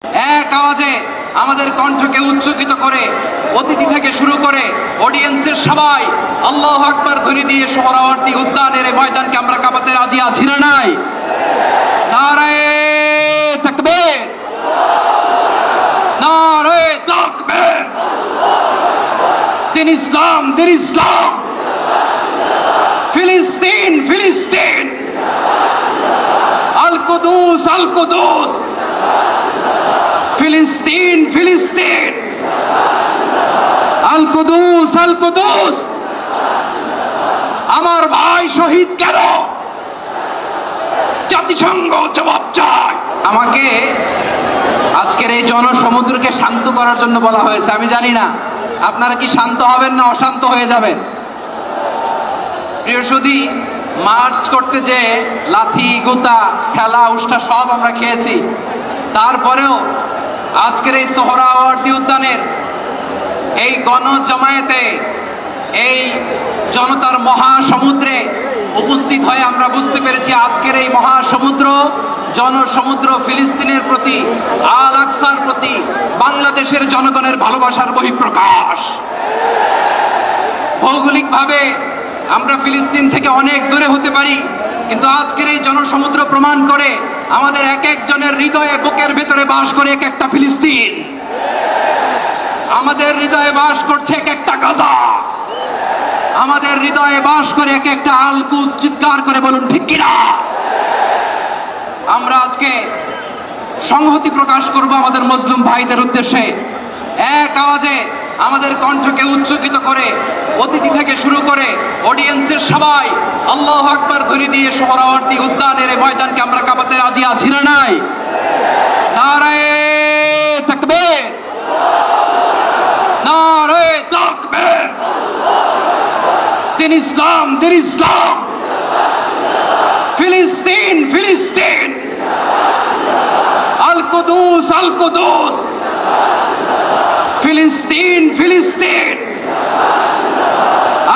এক আওয়াজে আমাদের কণ্ঠকে উচ্চকিত করে অতিথি থেকে শুরু করে অডিয়েন্সের সবাই আল্লাহু আকবার ধ্বনি দিয়ে সোহরাওয়ার্দী উদ্যানের এই ময়দানকে আমরা কাঁপাতে রাজি আছি না নাই? নারায়ে তাকবীর, নারায়ে তাকবীর। দিন ইসলাম, দিন ইসলাম। ফিলিস্তিন, ফিলিস্তিন। আল কুদুস, আল কুদুস। ফিলিস্তিন, ফিলিস্তিন। আল কুদুস, আল কুদুস। আমার ভাই শহীদ কেন? জাতিসংঘ জবাব চায়। আমাকে আজকের এই জনসমুদ্রকে শান্ত করার জন্য বলা হয়েছে। আমি জানি না আপনারা কি শান্ত হবেন না অশান্ত হয়ে যাবেন। প্রিয় সুধী, মার্চ করতে যে লাথি গুতা খেলা উষ্টা সব আমরা খেয়েছি, তারপরেও আজকের এই সোহরাওয়ার্দী উদ্যানের এই গণজমায়েতে এই জনতার মহাসমুদ্রে উপস্থিত হয়ে আমরা বুঝতে পেরেছি আজকের এই মহাসমুদ্র জনসমুদ্র ফিলিস্তিনের প্রতি, আল আকসার প্রতি বাংলাদেশের জনগণের ভালোবাসার বহিঃপ্রকাশ। ভৌগোলিকভাবে আমরা ফিলিস্তিন থেকে অনেক দূরে হতে পারি, কিন্তু আজকের এই জনসমুদ্র প্রমাণ করে আমাদের এক একজনের হৃদয়ে বুকের ভেতরে বাস করে এক একটা ফিলিস্তিন। আমাদের হৃদয়ে বাস করছে এক একটা গাজা। আমাদের হৃদয়ে বাস করে এক একটা আল কুদস। চিৎকার করে বলুন ঠিক কিনা? আমরা আজকে সংহতি প্রকাশ করব আমাদের মুসলিম ভাইদের উদ্দেশ্যে। এক আওয়াজে আমাদের কণ্ঠকে উচ্চকিত করে অতিথি থেকে শুরু করে অডিয়েন্সের সবাই আল্লাহু আকবার ধ্বনি দিয়ে সোহরাওয়ার্দী উদ্যানের এই ময়দানকে আমরা কাঁপাতে রাজি আছি না নাই? নারায়ে তাকবীর, নারায়ে তাকবীর। দিন ইসলাম, দিন ইসলাম। ফিলিস্তিন, ফিলিস্তিন। আল কুদুস, আল কুদুস। ফিলিস্তিন, ফিলিস্তিন।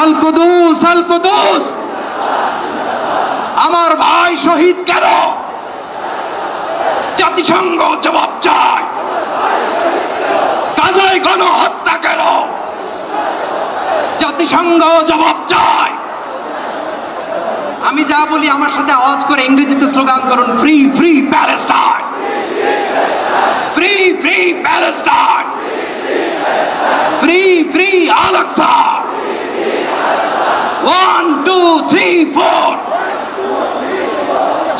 আল কুদুস, আল কুদুস। আমার ভাই শহীদ কেন? জাতিসংঘ জবাব চায়। গাজায় গণহত্যা কেন? জাতিসংঘ জবাব চায়। আমি যা বলি আমার সাথে আওয়াজ করে ইংরেজিতে স্লোগান করুন, free free Palestine, free free Palestine, free free Al Aqsa. 1 2 3 4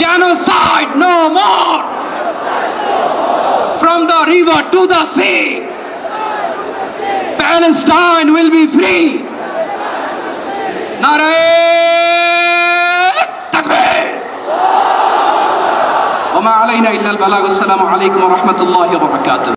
genocide no more. From the river to the sea, Palestine will be free. Naraye takbir. Wa ma alayna illa al balagh. Assalamu alaykum wa rahmatullahi wa barakatuh.